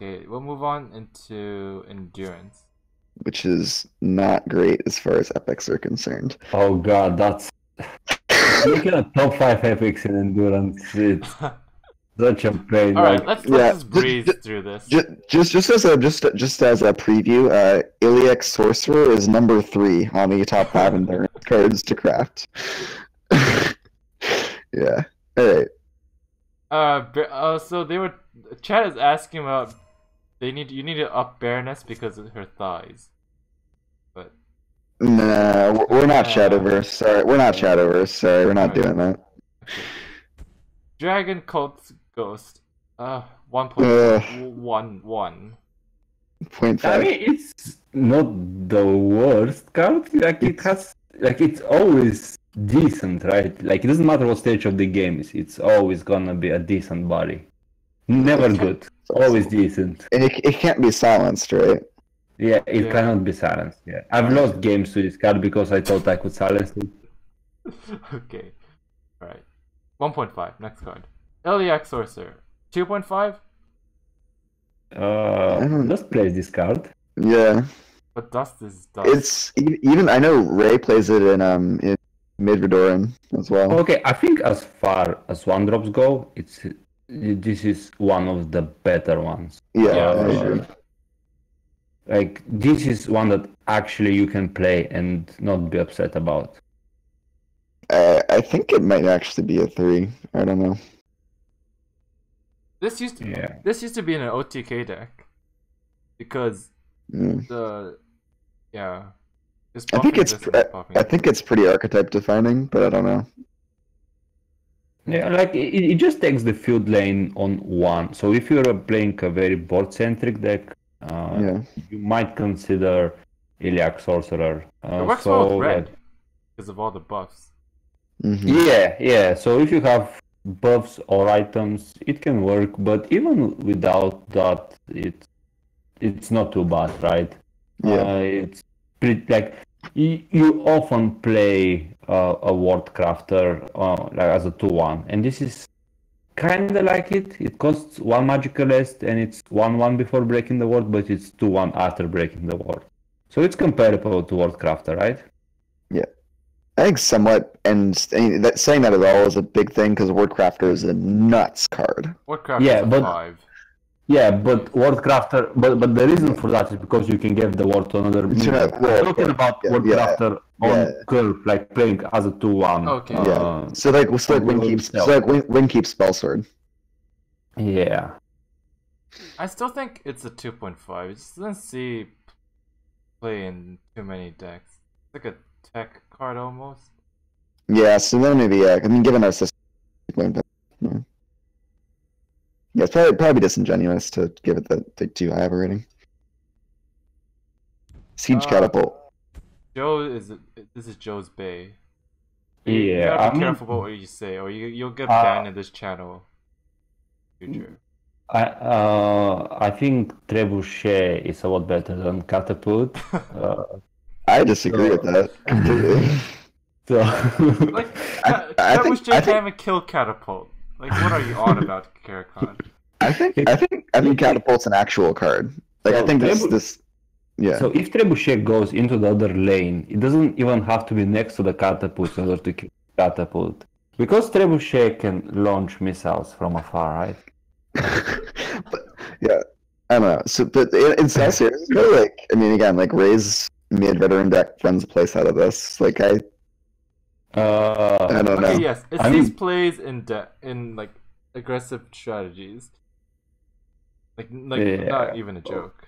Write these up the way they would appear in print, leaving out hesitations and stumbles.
Okay, we'll move on into endurance. which is not great as far as epics are concerned. Oh god, that's making a top 5 epics in endurance. It's such a pain. All right, Like, let's Yeah, just breeze through this. just as a preview, Iliac Sorcerer is number 3 on the top 5 endurance cards to craft. Yeah. All right. So Chad is asking about you need to up bareness because of her thighs. But Nah, we're not Shadowverse. Sorry, we're not Shadowverse. Sorry, we're not doing that. okay. Dragon Cult Ghost. 1.11. 0.5. I mean, it's not the worst card. Like, it's always decent, right? Like, it doesn't matter what stage of the game is. It's always gonna be a decent body. Never good. Always decent. And it can't be silenced, right? Yeah, it cannot be silenced. Yeah, I've lost games to this card because I thought I could silence it. Okay. Alright. 1.5. Next card. Iliac Sorcerer. 2.5? Let's play this card. Yeah. But dust is dust. It's even I know Ray plays it in Midredoran as well. Okay, I think as far as one drops go, this is one of the better ones. Yeah, Yeah, I for agree. Like, this is one that actually you can play and not be upset about. I think it might actually be a 3. I don't know. This used to be in an OTK deck. Because Mm. I think it's pretty archetype defining, but I don't know. Yeah, like, it just takes the field lane on 1. So if you're playing a very board-centric deck, you might consider Iliac Sorcerer. It works well with red because of all the buffs. Mm-hmm. Yeah. So if you have buffs or items, it can work. But even without that, it's not too bad, right? Yeah. It's pretty, like, you often play a Ward Crafter like as a 2/1, and this is kind of like it. It costs 1 magical rest, and it's 1/1 before breaking the ward, but it's 2/1 after breaking the ward. So it's comparable to Ward Crafter, right? Yeah. I think somewhat, and saying that at all is a big thing because Wordcrafter is a nuts card. Wordcrafter is a 5. Yeah, but Wordcrafter, but the reason for that is because you can give the word to another. We're talking about Wordcrafter on curve, like playing as a 2/1. Okay. So Win keeps Spellsword. Yeah. I still think it's a 2.5. It just doesn't see play in too many decks. It's like a tech card almost. Yeah, so then maybe I mean, given our system, yeah, it's probably disingenuous to give it the too high of a rating. Siege Catapult. This is Joe's Bay. Yeah, you gotta be careful about what you say, or you'll get banned in this channel. Future. I think Trebuchet is a lot better than Catapult. I disagree with that completely. So, like, Trebuchet can't even kill Catapult. Like, what are you on about, Karakon? I think Catapult's an actual card. Like, I think this. Yeah. So if Trebuchet goes into the other lane, it doesn't even have to be next to the Catapult in order to kill Catapult. Because Trebuchet can launch missiles from afar, right? But, yeah, I don't know. So, but in some series, like, I mean, again, like, Ray's mid-veteran deck runs a place out of this. Like, I don't know. Okay, yes, it sees plays in like aggressive strategies. Like not even a joke.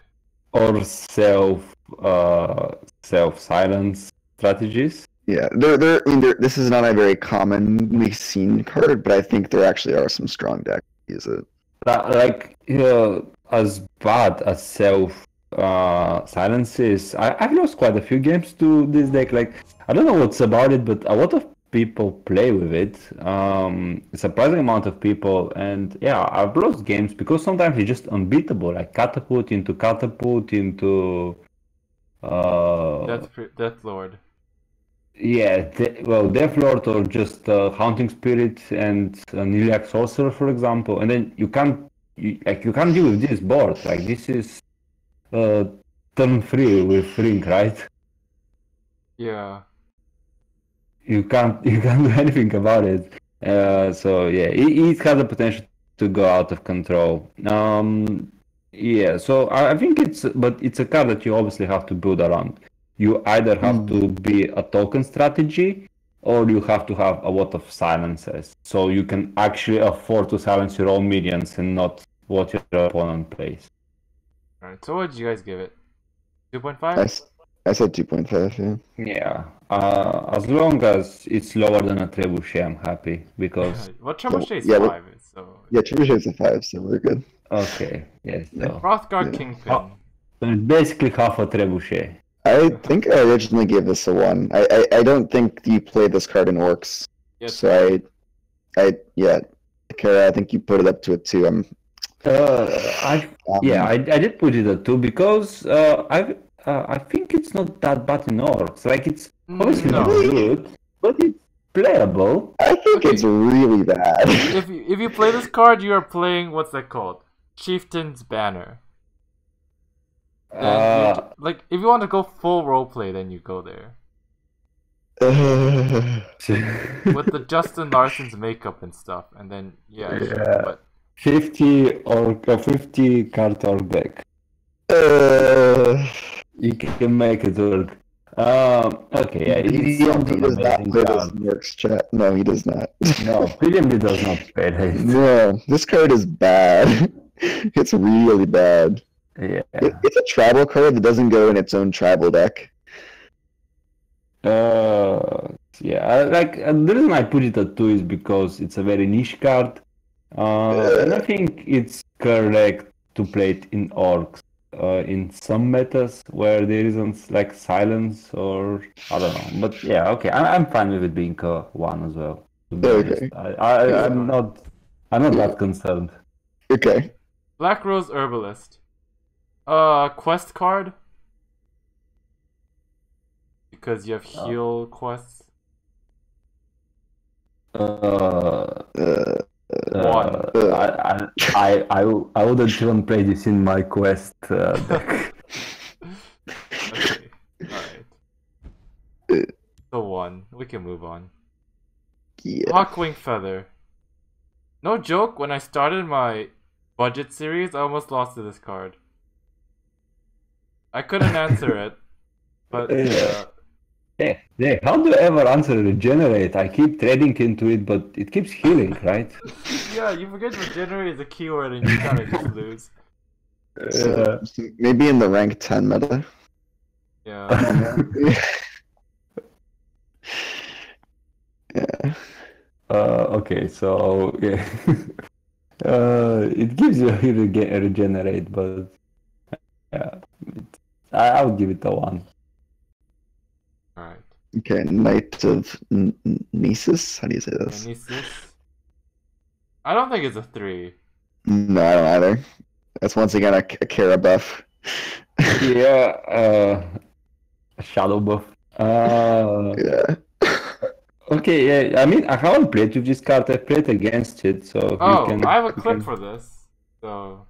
Or self-silence strategies. Yeah, this is not a very commonly seen card, but I think there actually are some strong decks that use it. Like, as bad as silence is, I've lost quite a few games to this deck. Like, I don't know what's about it, but a lot of people play with it. A surprising amount of people, and yeah, I've lost games because sometimes it's just unbeatable. Like catapult into Death Lord. Yeah, Death Lord or just Haunting Spirit and an Iliac Sorcerer, for example, and then you can't you can't deal with this board. Like this is turn 3 with Ring, right? Yeah. You can't do anything about it. So yeah, it has the potential to go out of control. Yeah, so I think it's a card that you obviously have to build around. You either have to be a token strategy, or you have to have a lot of silences, so you can actually afford to silence your own minions and not what your opponent plays. Alright, so what did you guys give it? 2.5? I said 2.5, yeah. Yeah, as long as it's lower than a trebuchet, I'm happy because Well, Trebuchet is Yeah, 5, so... Yeah, Trebuchet's a 5, so we're good. okay, yes, so Hrothgar Yeah. Kingpin. so it's basically half a trebuchet. I think I originally gave this a 1. I don't think you play this card in Orcs. Yes. So Kara, I think you put it up to a 2. I did put it at 2 because I think it's not that bad in Orcs. Like it's obviously not good, but it's playable. I think it's really bad. If you play this card, you are playing, what's that called? Chieftain's Banner. Like, if you want to go full roleplay, then you go there. With the Justin Larson's makeup and stuff, and then, Yeah. but 50 or 50 card orc deck. You can make it work. Okay, yeah, it's not he an does not amazing play this card. in Orcs chat. No, he does not. No, PDMD does not play this. No, this card is bad. It's really bad. Yeah. It's a tribal card that doesn't go in its own tribal deck. Yeah, the reason I put it at 2 is because it's a very niche card, and I think it's correct to play it in orcs, in some metas where there isn't like silence or I don't know. But yeah, okay, I'm fine with it being a 1 as well. To be Okay. honest, I'm not that concerned. Okay. Black Rose Herbalist. Quest card. Because you have heal quests. 1. Uh, I wouldn't even play this in my quest deck. Okay, alright. So 1. We can move on. Yeah. Hawkwing Feather. No joke, when I started my budget series, I almost lost to this card. I couldn't answer it, but Yeah, how do I ever answer Regenerate? I keep trading into it, but it keeps healing, right? yeah, you forget Regenerate is a keyword and you kind of just lose. So, maybe in the rank 10 meta. Yeah. Yeah. Okay, so yeah, it gives you a Regenerate, but yeah, I would give it a 1. Alright. Okay, Knight of Nisus? How do you say this? Dionysus. I don't think it's a 3. No, I don't either. That's once again a Kara buff. Yeah, a shadow buff. Yeah. Okay, yeah, I mean, I haven't played with this card, I played against it, so Oh, you can... I have a you clip can- for this. So,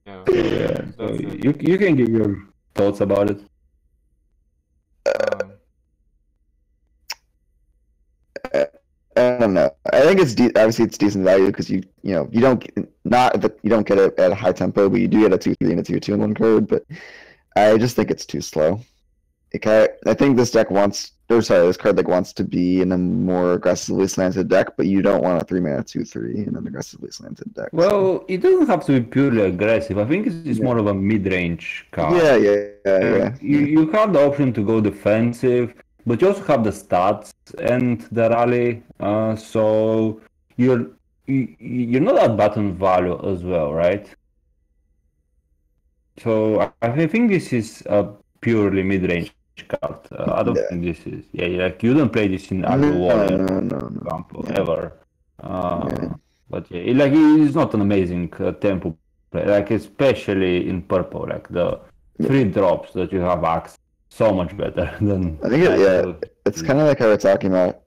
yeah. Yeah, so That's it. you can give your thoughts about it. I don't know. I think it's obviously it's decent value because you don't get it at a high tempo, but you do get a 2/3 and a 2/2 in one card. But I just think it's too slow. I think this card wants to be in a more aggressively slanted deck, but you don't want a 3-mana 2/3 in an aggressively slanted deck. Well, it doesn't have to be purely aggressive. I think it's more of a mid-range card. Yeah. You have the option to go defensive, but you also have the stats and the rally. So you're not at button value as well, right? So I think this is a purely mid-range card. I don't think this is. Like you don't play this in Agro Warrior, No. for example, ever. But it's not an amazing tempo play. Like especially in purple, like the 3 drops that you have access, so much better than. I think it's kind of like how we're talking about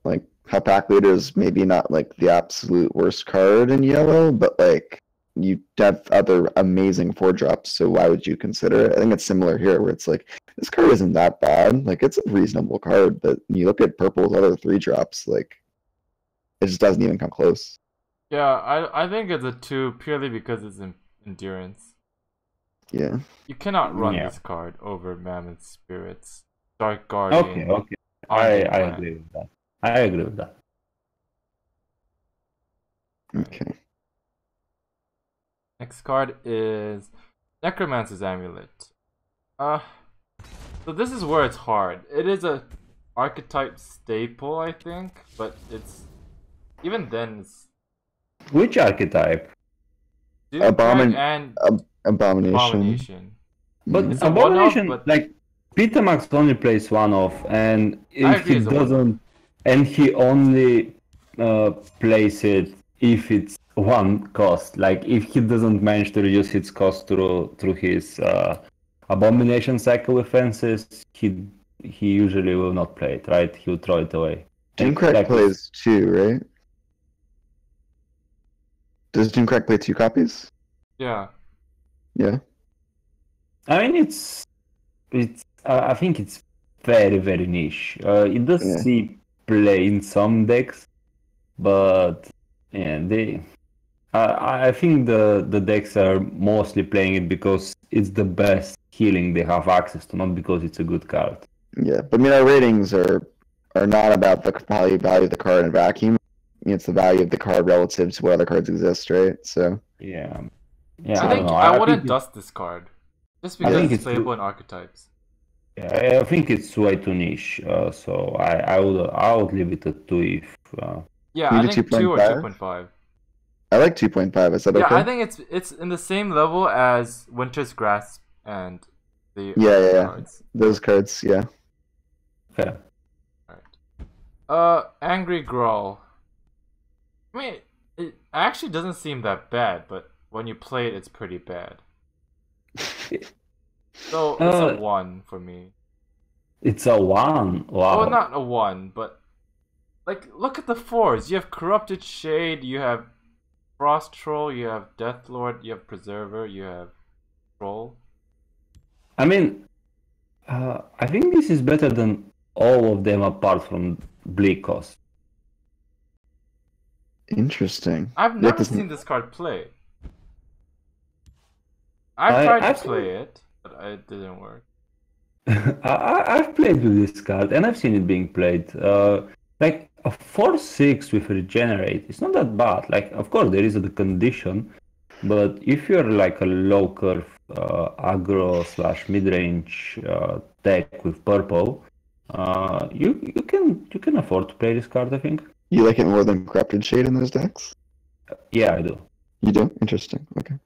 how Pack Leader is maybe not like the absolute worst card in yellow, but like you have other amazing 4-drops, so why would you consider it? I think it's similar here, where it's like, this card isn't that bad. Like, it's a reasonable card, but you look at Purple's other 3-drops, like, it just doesn't even come close. Yeah, I think it's a 2 purely because it's endurance. Yeah. You cannot run this card over Mammoth Spirits, Dark Guardian. Okay. I agree with that. I agree with that. Okay. Next card is Necromancer's Amulet. So this is where it's hard. It is a archetype staple, I think, but it's even then it's Which archetype? Abomination. Abomination. But It's a Abomination, one-off, but like Peter Max only plays one-off, and if agree he it's a doesn't, and he only plays it if it's one cost. Like if he doesn't manage to reduce its cost through his Abomination cycle offenses, he usually will not play it, right? He'll throw it away. Doomcrack Like, plays 2, right? Does Doomcrack play 2 copies? yeah. Yeah. I mean, it's I think it's very, very niche. It does see play in some decks, but yeah, I think the decks are mostly playing it because it's the best healing they have access to, not because it's a good card. Yeah, but I mean, our ratings are not about the value of the card in a vacuum. I mean, it's the value of the card relative to what other cards exist, right? So yeah. I think I wouldn't dust this card just because it's playable in archetypes. Yeah, I think it's way too niche. So I would leave it at 2 if. Yeah, I think 2 or 2.5. I like 2.5. Is that okay? Yeah, I think it's in the same level as Winter's Grasp and the cards. Those cards, yeah. Okay. Alright. Angry Growl. I mean, it actually doesn't seem that bad, but when you play it, it's pretty bad. So it's a 1 for me. It's a 1. Wow. Oh, not a 1, but like look at the 4s. You have Corrupted Shade, you have Frost Troll, you have Death Lord, you have Preserver, you have Troll. I mean, I think this is better than all of them apart from Bleakos. Interesting. I've never seen this card play. I've tried to play it, but it didn't work. I've played with this card, and I've seen it being played. Like a 4/6 with Regenerate, it's not that bad. Like, of course, there is the condition, but if you're like a low curve aggro / mid range deck with purple, you can afford to play this card, I think. You like it more than Corrupted Shade in those decks? Yeah, I do. You do? Interesting. Okay.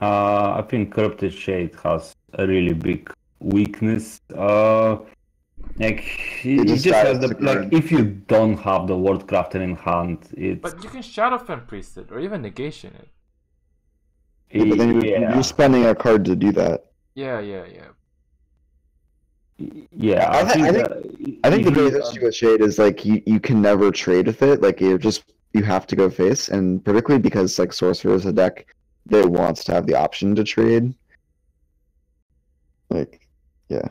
I think Corrupted Shade has a really big weakness. Like it just has like if you don't have the World Crafter in hand, it's. But you can Shadowfen Priest it or even negation it. Yeah, but then you're spending a card to do that. Yeah. Yeah, I think the big issue with Shade is like you can never trade with it. Like you have to go face, and particularly because like Sorcerer is a deck that wants to have the option to trade. Like, yeah.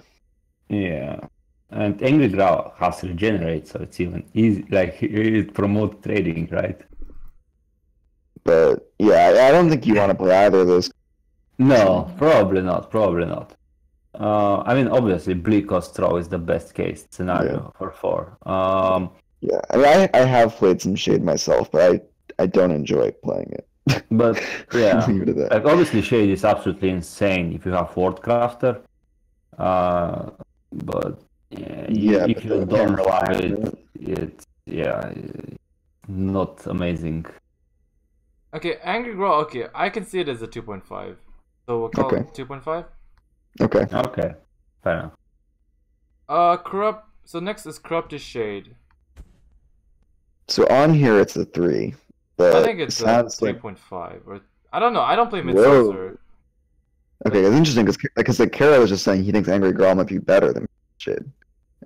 Yeah, and Angry Growl has Regenerate, so it's even easy. Like it promotes trading, right? But yeah, I don't think you want to play either of those. No, probably not. I mean, obviously, Bleakos Throw is the best case scenario for 4. Yeah, I mean, I have played some Shade myself, but I don't enjoy playing it. But yeah, like obviously, Shade is absolutely insane if you have World Crafter. But if you don't have it, it's not amazing. Okay, Angry Growl. Okay, I can see it as a 2.5. So we'll call it 2.5. Okay, fair enough. So next is Corrupted Shade. So on here it's a 3. But I think it's a 3.5 or I don't know. I don't play Mid Sorcerer. Okay, it's interesting because like Kara was just saying he thinks Angry Growl might be better than Shade,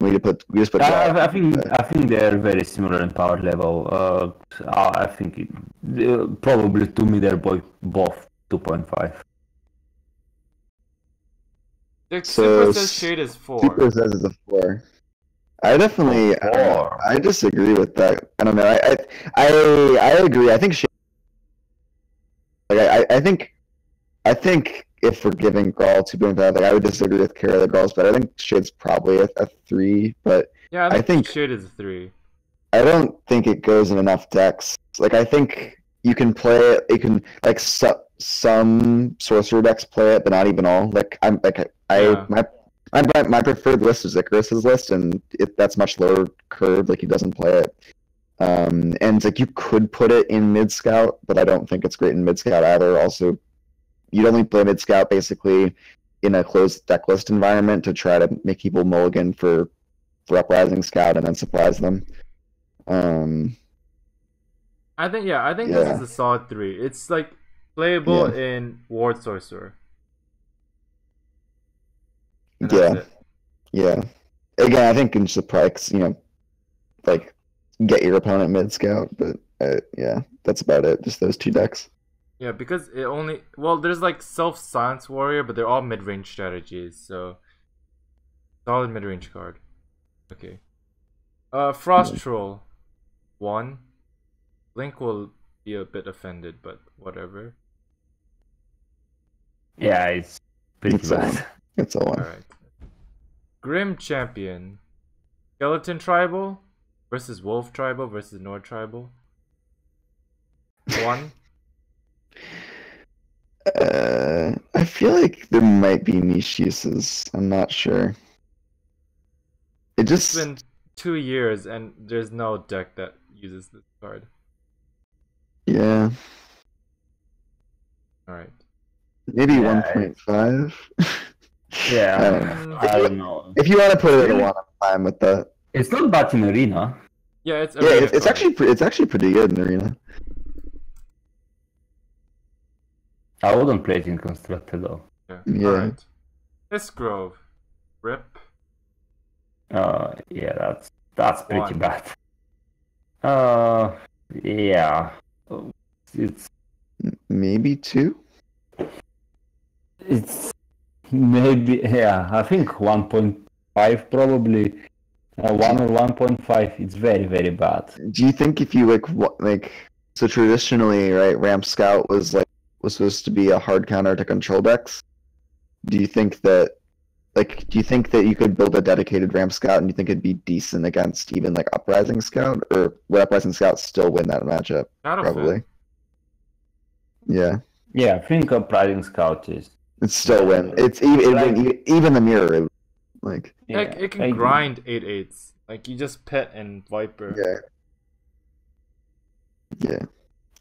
We just put. I think they're very similar in power level. I think probably to me they're both 2.5. Super says Shade is 4. Super says it's a 4. I definitely, I disagree with that. I don't know. I agree. I think Shade. Like I think if we're giving Grawl 2.5, like I would disagree with Kara the Grawls, but I think Shade's probably a 3. But yeah, I think Shade is a 3. I don't think it goes in enough decks. Like I think you can play it. You can like some sorcerer decks play it, but not even all. Like my preferred list is Icarus's list, and that's much lower curve. Like he doesn't play it. And like you could put it in mid scout, but I don't think it's great in mid scout either. Also, you'd only play mid scout basically in a closed deck list environment to try to make people mulligan for uprising scout and then surprise them. I think this is a solid 3. It's like playable in Ward Sorcerer. Yeah. Again, I think in surprise, like get your opponent mid scout, but that's about it. Just those 2 decks. Yeah, because it only there's like Self-Silence Warrior, but they're all mid-range strategies, so solid mid-range card. Okay. Frost Troll 1. Link will be a bit offended, but whatever. Yeah, it's pretty bad. It's a 1. Alright. Grim Champion. Skeleton Tribal versus Wolf Tribal versus Nord Tribal. 1. I feel like there might be niche uses. I'm not sure. It's been 2 years and there's no deck that uses this card. Yeah. Alright. Maybe 1.5. Yeah, I don't know. If you want to put it at a 1, I'm fine with that. It's not bad in Arena. Yeah, it's actually pretty good in Arena. I wouldn't play it in Constructed though. Yeah. Alright. This Grove. Rip. Yeah, that's pretty 1. bad. Yeah. It's maybe 2. It's maybe, I think 1.5 probably. 1 or 1.5. It's very, very bad. Do you think if you so traditionally, right, Ramp Scout was supposed to be a hard counter to control decks? Do you think that you could build a dedicated Ramp Scout and you think it'd be decent against even like Uprising Scout, or would Uprising Scout still win that matchup? Probably. Yeah. Yeah, I think Uprising Scout is. It's still win. It's even the mirror. It can grind 8/8s. Like you just pet and Viper. Yeah.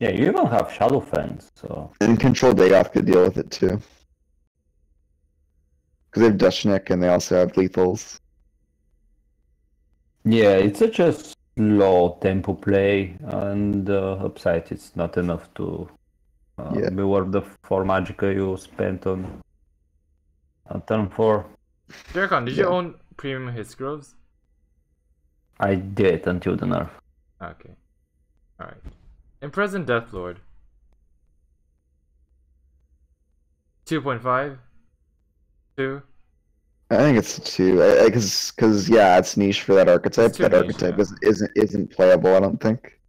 Yeah, you even have Shadowfen, so. And Control Dagoth could deal with it too. Because they have Dushnik and they also have lethals. Yeah, it's such a slow tempo play, and upside it's not enough to be worth the 4 magicka you spent on turn 4. Karakondzhul, did you own premium Hissgroves? I did until the nerf. Okay. Alright. Imprisoned Deathlord. 2.5? 2? I think it's 2. Because it's niche for that archetype. That archetype isn't playable, I don't think.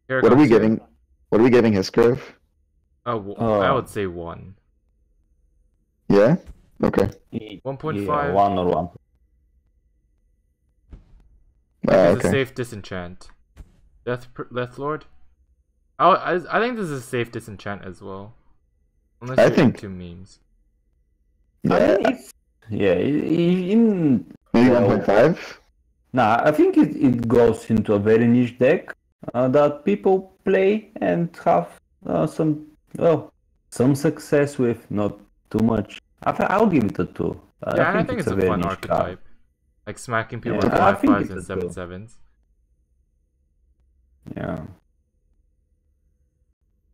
What are we giving Hissgrove? I would say 1. Yeah? Okay. 1.5. Yeah, 1 or 1. It's a safe disenchant. Deathlord? I think this is a safe disenchant as well. Unless you're into memes. Yeah. In maybe 1.5? Nah, I think it goes into a very niche deck that people play and have some success with, not too much. I'll give it a 2. I think it's a fun archetype. Like smacking people with 5/5s and 7/7s. Yeah.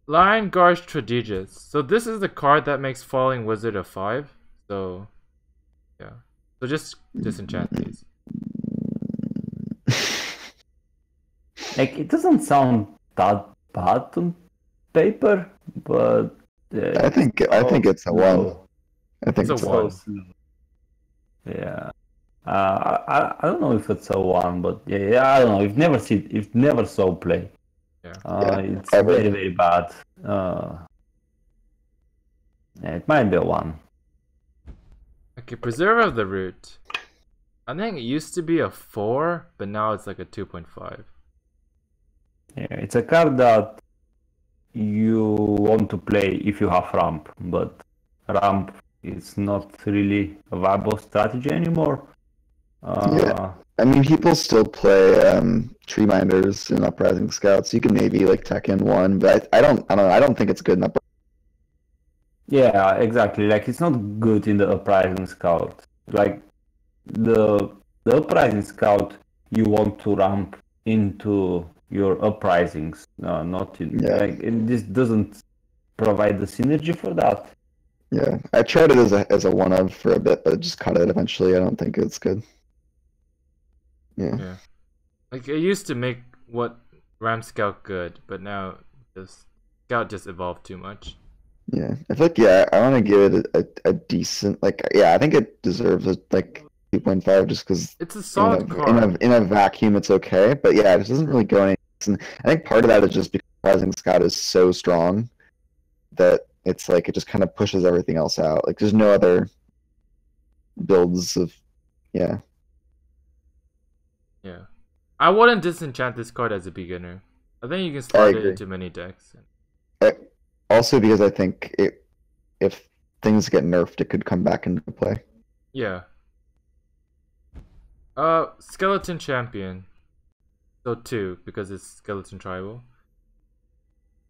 Lion Guard Strategist. So this is the card that makes Falling Wizard a 5. So Yeah. So just disenchant these. Like, it doesn't sound that bad on paper, but I think it's a 1. I think It's it's a a 1. slow. Yeah. I don't know if it's a 1, but yeah, I don't know. You've never saw play. Yeah. It's ever. very, very bad. Yeah, it might be a 1. Okay, Preserver of the Root. I think it used to be a 4, but now it's like a 2.5. Yeah, it's a card that you want to play if you have ramp, but ramp is not really a viable strategy anymore. Yeah. I mean, people still play tree minders and uprising scouts. You can maybe like tech in 1, but I don't know. I don't think it's good enough. Yeah, exactly. Like, it's not good in the uprising scout. Like, the uprising scout, you want to ramp into your uprisings, not in like this doesn't provide the synergy for that. Yeah, I tried it as a 1 of for a bit, but just cut it eventually. I don't think it's good. Yeah. Like it used to make what Ram Scout good, but now this Scout just evolved too much. Yeah, I feel like I want to give it a decent I think it deserves a 2.5 just because It's a solid card. in a vacuum it's okay, but yeah, it just doesn't really go any. And I think part of that is just because Rising Scout is so strong that it's like it just kind of pushes everything else out. Like there's no other builds of Yeah. I wouldn't disenchant this card as a beginner. I think you can slide it into many decks. Also because I think if things get nerfed, it could come back into play. Yeah. Skeleton Champion. So 2, because it's Skeleton Tribal.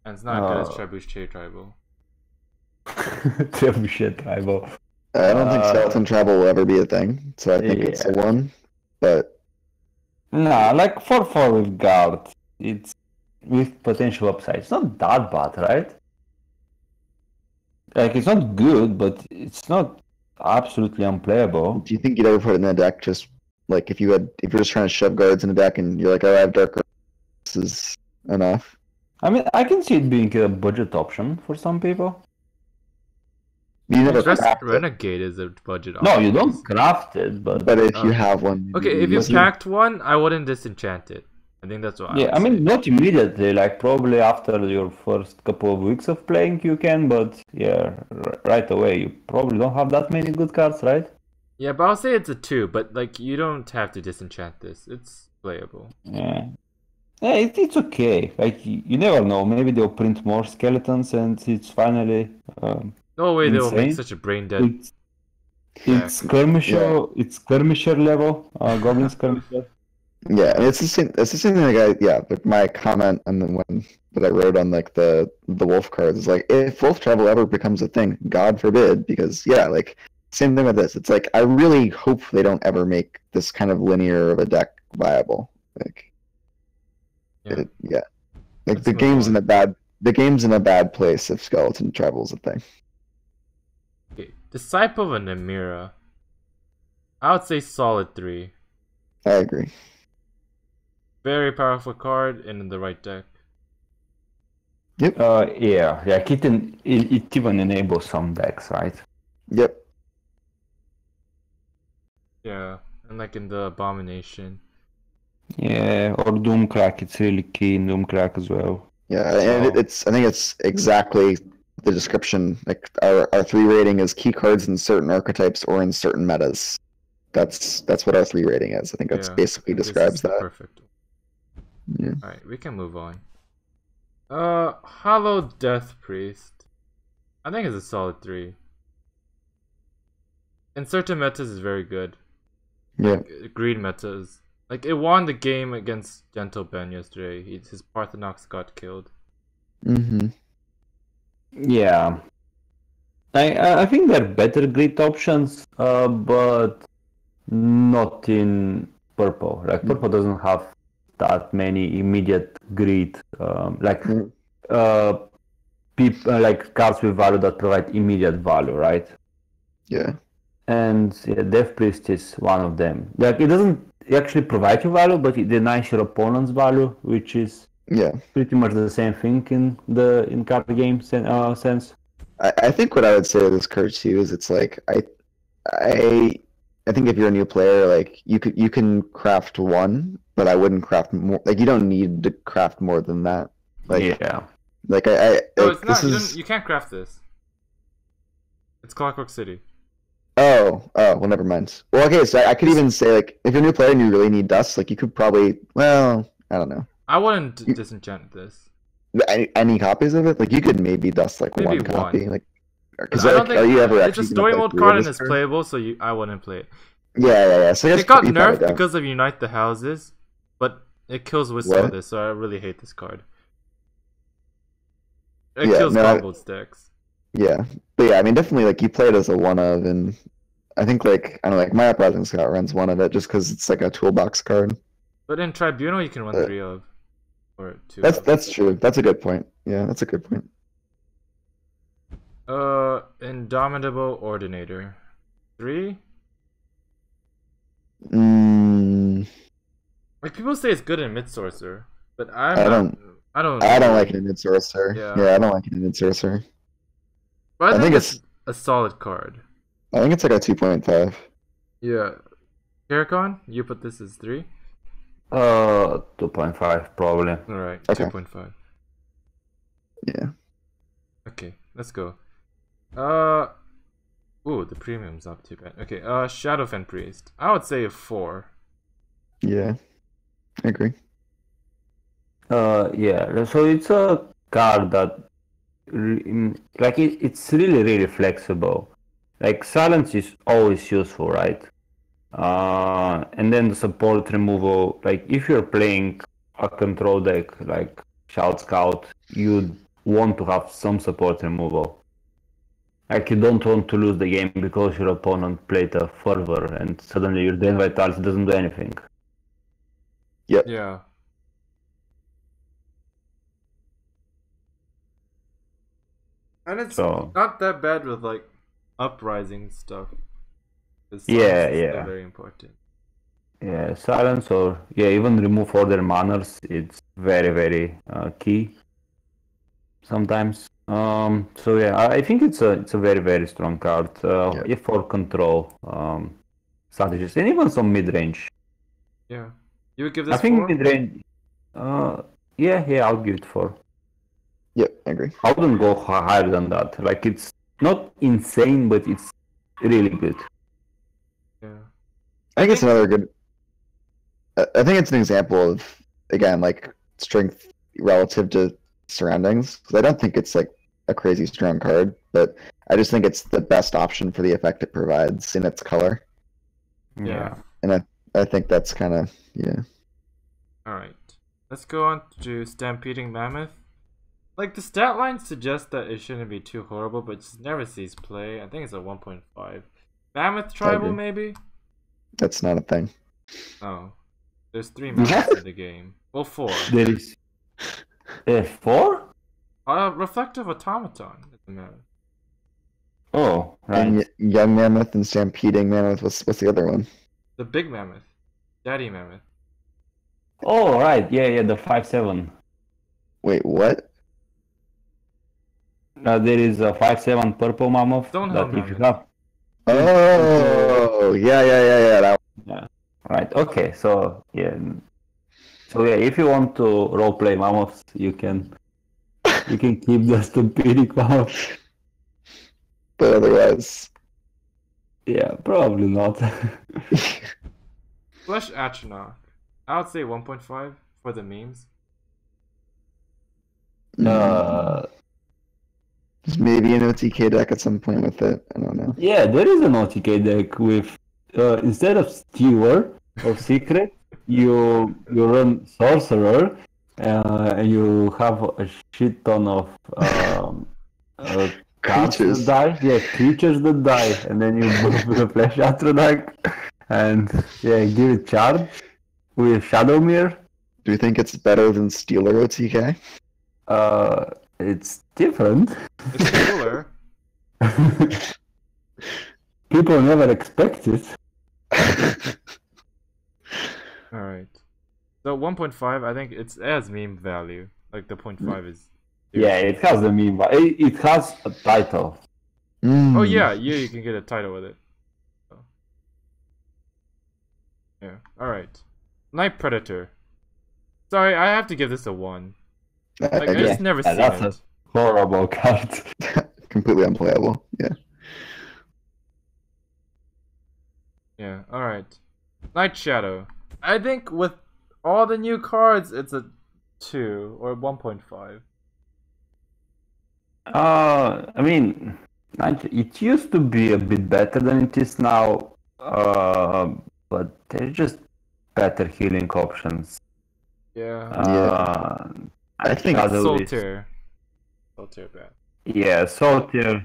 And it's not good as Trebuchet Tribal. Trebuchet Tribal. I don't think Skeleton Tribal will ever be a thing, so I think it's a 1. But nah, like 4/4 with guard, it's with potential upside. It's not that bad, right? Like, it's not good, but it's not absolutely unplayable. Do you think you'd ever put it in a deck just like if you're just trying to shove guards in a deck and you're like, oh, I have dark, this is enough? I mean, I can see it being a budget option for some people. You never craft Renegade is a budget option. No, you don't craft it, but if you have one. Okay, if you packed one, I wouldn't disenchant it. I think that's what I mean, not immediately, like probably after your first couple of weeks of playing you can, but yeah, right away you probably don't have that many good cards, right? Yeah, but I'll say it's a 2, but like you don't have to disenchant this. It's playable. Yeah, it's okay. Like you never know, maybe they'll print more skeletons and it's finally no way insane. They'll make such a brain dead. It's skirmisher, it's skirmisher level, goblin skirmisher. Yeah, and it's the same. It's the same thing. Like my comment and then that I wrote on like the wolf cards is like, if wolf travel ever becomes a thing, God forbid, because like same thing with this. It's like I really hope they don't ever make this kind of linear of a deck viable. Like, like the game's in a bad place if skeleton travel is a thing. Okay, Disciple of Namira. I would say solid 3. I agree. Very powerful card and in the right deck. Yep. Yeah. It even enables some decks, right? Yep. Yeah, and like in the Abomination. Yeah, or Doomcrack. It's really key in Doomcrack as well. Yeah, and I think it's exactly the description. Like our 3 rating is key cards in certain archetypes or in certain metas. That's what our 3 rating is. I think that's basically describes that. Perfect. Yeah. Alright, we can move on. Hollow Death Priest. I think it's a solid 3. In certain metas is very good. Yeah. Like, green metas. Like it won the game against Gentle Ben yesterday. His Parthenox got killed. Mm-hmm. Yeah. I think there are better grid options, but not in purple. Like purple doesn't have that many immediate grid, people like cards with value that provide immediate value, right? Yeah. And yeah, Death Priest is one of them. Like it doesn't actually provide you value, but it denies your opponent's value, which is Yeah. pretty much the same thing in card game sense. I think what I would say to this card too is it's like I think if you're a new player, like you can craft one, but I wouldn't craft more. Like you don't need to craft more than that. Like Yeah. like No, like, it's not. this You can't craft this. It's Clockwork City. Oh, well, never mind. Well, okay, so I could even say, like, if you're a new player and you really need dust, like, you could probably, well, I don't know. I wouldn't disenchant this. Any copies of it? Like, you could maybe dust, like, Maybe one copy. one. Like, because, I don't like, think are you ever it's actually a story gonna mode play card through and this it's card? playable, so I wouldn't play it. Yeah. So I guess It got you probably nerfed don't. because of Unite the Houses, but it kills with some What? of this, so I really hate this card. It Yeah, kills no, combo stacks. Yeah. But yeah, I mean, definitely, like, you play it as a one of, and I think, like, I don't know, like, my Uprising Scout runs one of it just because it's, like, a toolbox card. But in Tribunal, you can run 3 of. Or 2 That's of. that's true. That's a good point. Yeah, that's a good point. Indomitable Ordinator. 3? Like, people say it's good in Mid Sorcerer, but I don't like it in Mid Sorcerer. Yeah, I don't like it in Mid Sorcerer. But I think it's a solid card. I think it's like a 2.5. Yeah. Karakon, you put this as 3? 2.5 probably. Alright, Okay. 2.5. Yeah. Okay, let's go. Ooh, the premium's up too bad. Okay, Shadowfen Priest. I would say a 4. Yeah. I agree. Yeah, so it's a card that like it's really flexible. Like silence is always useful, right? And then the support removal, like if you're playing a control deck like Shout Scout, you want to have some support removal. Like you don't want to lose the game because your opponent played a fervor and suddenly your Drain Vitality doesn't do anything. Yep. Yeah. And it's not that bad with like uprising stuff. Yeah. Still very important. Yeah, silence or even remove order manners. It's very key. Sometimes. So yeah, I think it's a very strong card. If for control, strategist, and even some mid range. Yeah, you would give this. I think 4? mid range. Yeah, I'll give it 4. Yep, I agree. I wouldn't go higher than that. Like it's not insane, but it's really good. Yeah, I think it's another good. I think it's an example of, again, like strength relative to surroundings. Because I don't think it's like a crazy strong card, but I just think it's the best option for the effect it provides in its color. Yeah. And I think that's kind of All right, let's go on to Stampeding Mammoth. Like the stat line suggests that it shouldn't be too horrible, but just never sees play. I think it's a 1.5. Mammoth Tribal maybe. That's not a thing. Oh, there's 3 mammoths in the game. Well, 4. There is 4? Reflective Automaton is the mammoth. Oh, right. And Young Mammoth and Stampeding Mammoth. What's the other one? The Big Mammoth, Daddy Mammoth. Oh, right. Yeah, the 5/7. Wait, what? There is a 5/7 purple mammoth. Stonehill that if you Mammoth. have. Oh, yeah. That one. Yeah. Right. Okay. So yeah. If you want to roleplay mammoths, you can keep the Stampeding mammoth. But otherwise, yeah, probably not. Flesh Atronach. I would say 1.5 for the memes. Maybe an OTK deck at some point with it. I don't know. Yeah, there is an OTK deck with instead of Steward or Secret, you run Sorcerer, and you have a shit ton of Creatures. that die. Yeah, creatures that die, and then you move the Flesh Atronach and give it charge with Shadowmere. Do you think it's better than Stealer OTK? It's different. It's cooler. People never expect it. Alright. So 1.5, I think it has meme value. Like the 0.5 is... Yeah, it has the meme, but it has a title. Oh yeah, you can get a title with it. So. Yeah, alright. Night Predator. Sorry, I have to give this a 1. Like, I just never seen that's it. A horrible card. Completely unplayable. Yeah. Yeah, alright. Night Shadow. I think with all the new cards, it's a 2 or 1.5. I mean, it used to be a bit better than it is now, but there's just better healing options. Yeah. I think Solitaire. Solitaire bad. Yeah, Solitaire.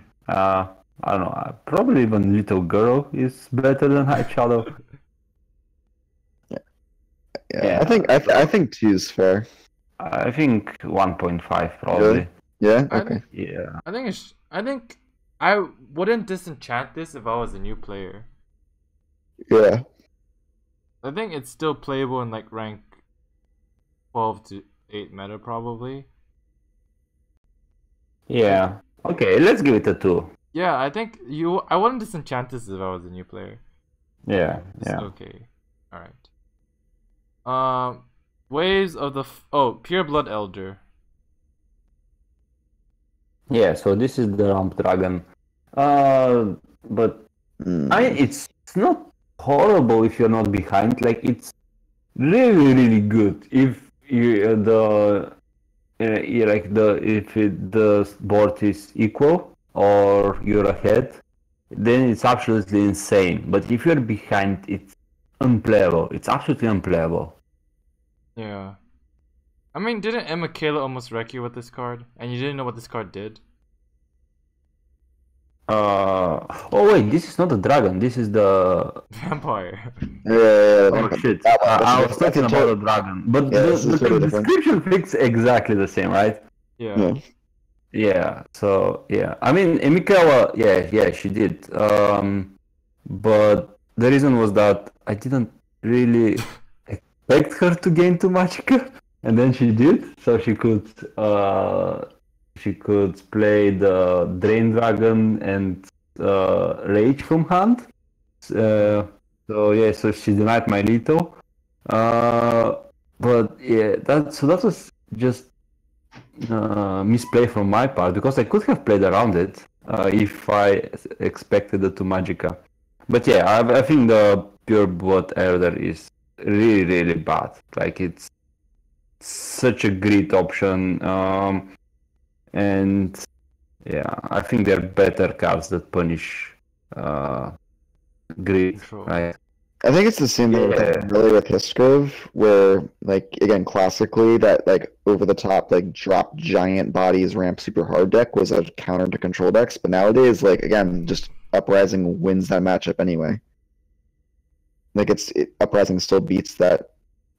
I don't know. Probably even Little Girl is better than Night Shadow. Yeah, I think 2 is fair. I think 1.5 probably. Really? Yeah. Okay. Yeah. I think I wouldn't disenchant this if I was a new player. Yeah. I think it's still playable in like rank 12 to 8 meta probably. Yeah. Okay, let's give it a 2. Yeah, I think I wouldn't disenchant this if I was a new player. Yeah. It's okay. Alright. Waves of the Pure Blood Elder. Yeah, so this is the Ramp Dragon. But it's not horrible if you're not behind. Like, it's really, really good if the board is equal or you're ahead, then it's absolutely insane. But if you're behind, it's unplayable. It's absolutely unplayable. Yeah. I mean, didn't Emma Kayla almost wreck you with this card? And you didn't know what this card did? Oh wait, this is not a dragon, this is the... Vampire. Yeah. Oh shit, I was talking about a dragon. But the description looks exactly the same, right? Yeah. Yeah, so, yeah. I mean, Emikawa, yeah, she did. But the reason was that I didn't really expect her to gain 2 magicka, and then she did, so she could play the Drain Dragon and Rage from hand. So she denied my Lito. But yeah, that was just misplay from my part, because I could have played around it if I expected the 2 magicka. But yeah, I think the Pure Blood Elder is really, really bad. Like, it's such a great option. And yeah, I think they're better cards that punish greed, right? I think it's the same thing with Histgrove, where, like, again, classically, that, like, over-the-top, like, drop giant bodies ramp super hard deck was a counter to control decks, but nowadays, like, again, just Uprising wins that matchup anyway. Like, Uprising still beats that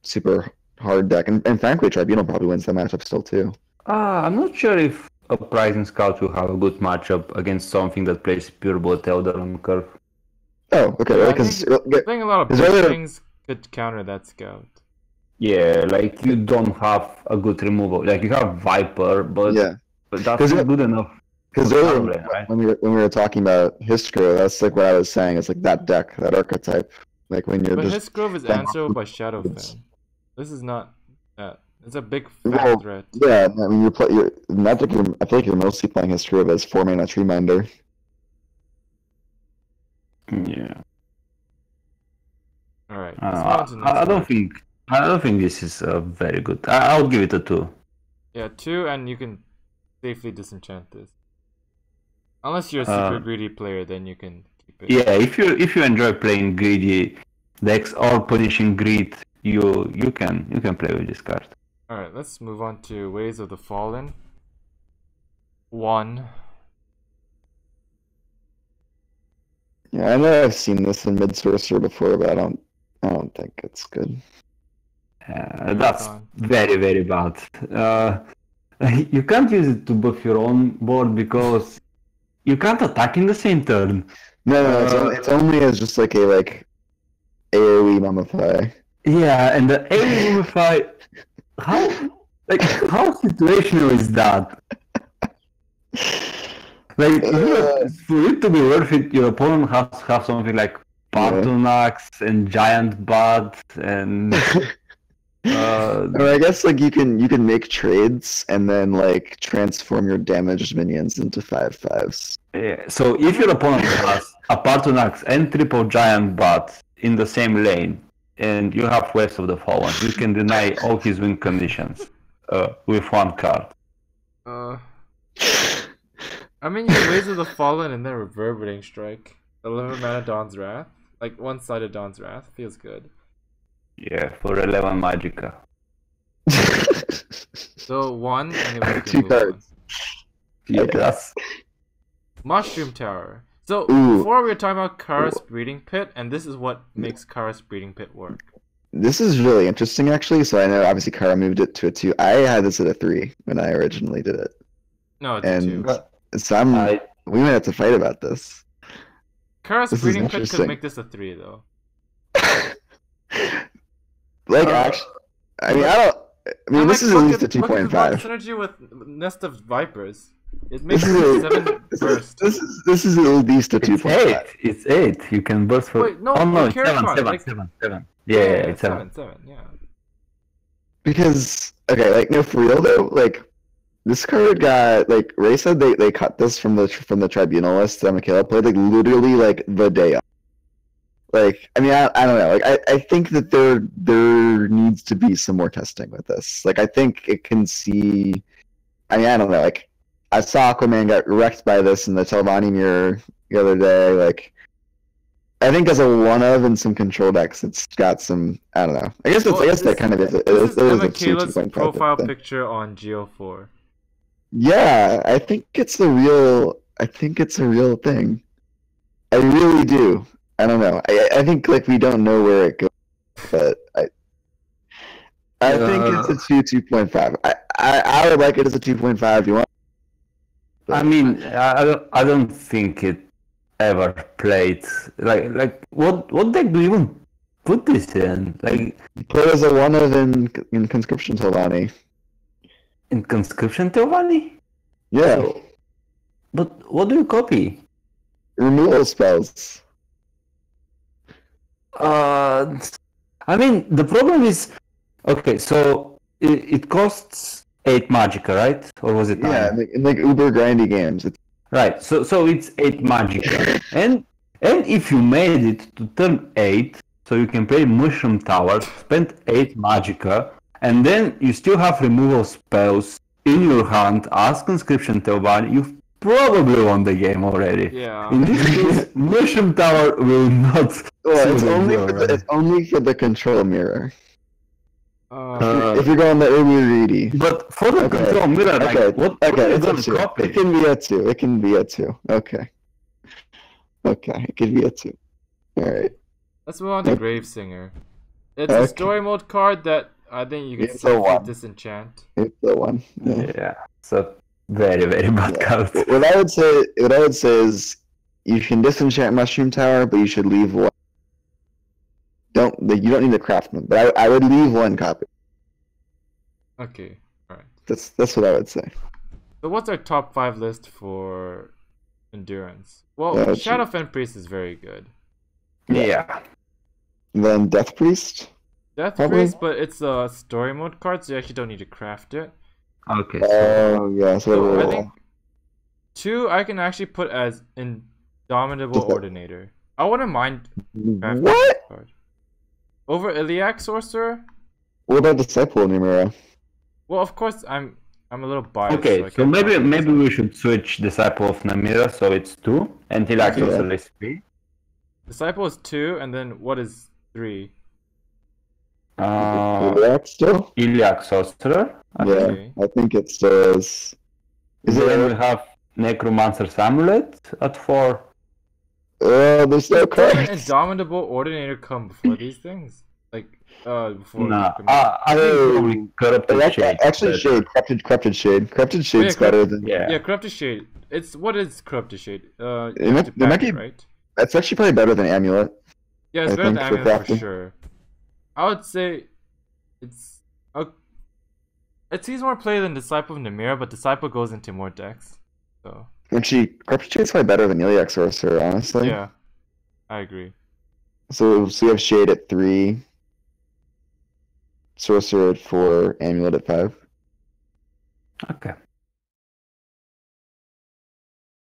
super hard deck, and frankly, Tribunal probably wins that matchup still, too. I'm not sure if Uprising Scout will have a good matchup against something that plays Pure Blood Elder on curve. Oh, okay. Yeah, I think a lot of things could counter that Scout. Yeah, like, you don't have a good removal. Like, you have Viper, but that's not good enough. Because earlier, right? when we were talking about Histgrove, that's like what I was saying. It's like that deck, that archetype. Like when you're But Histgrove is answerable by Shadowfen. This is not that. It's a big fat threat. Yeah, I mean, I feel like you're mostly playing Histgrove as 4-mana Treeminder. Yeah. All right. I don't think this is very good. I'll give it a 2. Yeah, 2, and you can safely disenchant this. Unless you're a super greedy player, then you can keep it. Yeah, if you enjoy playing greedy decks or punishing greed, you can play with this card. All right, let's move on to Ways of the Fallen. 1. Yeah, I know I've seen this in Mid Sorcerer before, but I don't think it's good. That's very, very bad. You can't use it to buff your own board because you can't attack in the same turn. No, it's only as just like a AoE Mummify. Yeah, and the Amplify, how situational is that? Like, for it to be worth it, your opponent has to have something like Partonax and Giant Bat and... Or I guess like you can make trades and then like transform your damaged minions into 5/5s. Yeah, so if your opponent has a Partonax and triple Giant Bat in the same lane, and you have Waves of the Fallen, you can deny all his win conditions with one card. I mean, you Waves of the Fallen and then Reverberating Strike. 11 mana Dawn's Wrath. Like, one-sided Dawn's Wrath. Feels good. Yeah, for 11 Magicka. So, 1, and it was 2 cards. Yes. Mushroom Tower. So, Ooh. before we were talking about Kara's Breeding Pit, and this is what makes Kara's Breeding Pit work. This is really interesting, actually. So I know, obviously, Kara moved it to a 2. I had this at a 3 when I originally did it. No, it's a 2. So we might have to fight about this. Kara's Breeding Pit could make this a 3, though. Like, actually, I mean, this is at least a 2.5. Synergy with Nest of Vipers. It makes it 7 burst. This is at least a 2.5. It's 8. You can burst for... Wait, no, it's 7. Yeah, it's 7. 7, yeah. Because, okay, like, no, for real, though, like, this card got, like, Ray said they cut this from the Tribunal list that Michaela played, like, literally, like, the day of. Like, I mean, I don't know. Like, I think that there needs to be some more testing with this. Like, I think it can see... I mean, I don't know. Like, I saw Aquaman got wrecked by this in the Telvanni mirror the other day. Like, I think as a one-of in some control decks, it's got some... I don't know. I guess that kind of is... This is Michaela's profile picture on Geo4. Yeah, I think it's a real thing. I really do. I don't know. I think like we don't know where it goes, but I think it's a 2.5. I would like it as a 2.5. You want? But... I mean, I don't think it ever played like what deck do you even put this in? Like play as a one-of in Conscription Telvanni. In Conscription Telvanni? Yeah. So, but what do you copy? Removal spells. I mean, the problem is, okay, so it costs 8 Magicka, right? Or was it 9? Yeah, in like uber grindy games. Right, so it's 8 Magicka. and if you made it to turn 8, so you can play Mushroom Tower, spend 8 Magicka, and then you still have removal spells in your hand as Conscription Telvanni, you've probably won the game already. Yeah. In this case, Mushroom Tower will not. Well, it's only for the control mirror. If you're going the early greedy. But for the control mirror, like, what are you gonna copy? It can be a 2. It can be a 2. Okay, it could be a 2. Alright. Let's move on to Gravesinger. It's a story mode card that I think you can safely disenchant. It's the one. Yeah. So very, very bad card. What I would say is you can disenchant Mushroom Tower, but you should leave one. You don't need the Craftsman, but I would leave one copy. Okay, alright. That's what I would say. So what's our top 5 list for Endurance? Well, Shadowfen Priest is very good. Yeah. Then Death Priest? Death Priest, but it's a story mode card, so you actually don't need to craft it. Okay. Yeah. So I think 2 I can actually put as Indomitable Ordinator. I wouldn't mind crafting this card. Over Iliac Sorcerer? What about Disciple Namira? Well, of course, I'm a little biased. Okay, so maybe we should switch Disciple of Namira, so it's 2, and Iliac Sorcerer is 3. Disciple is 2, and then what is 3? Iliac still? Iliac Sorcerer. I think it still is. Then we have Necromancer's Amulet at 4. There's no cards. Does Indomitable Ordinator come before these things? Like, before... Nah, I think Corrupted Shade. Actually, Shade. Corrupted Shade. Corrupted Shade's better than... Yeah, Corrupted Shade. What is Corrupted Shade? It might be... right? That's actually probably better than Amulet. Yeah, it's I better than think, for Amulet for crafting. sure. I would say it's it sees more play than Disciple of Namira, but Disciple goes into more decks. So Actually, Corruption Shade's probably better than Iliac Sorcerer, honestly. yeah, I agree. So we have Shade at 3, Sorcerer at 4, Amulet at 5. Okay.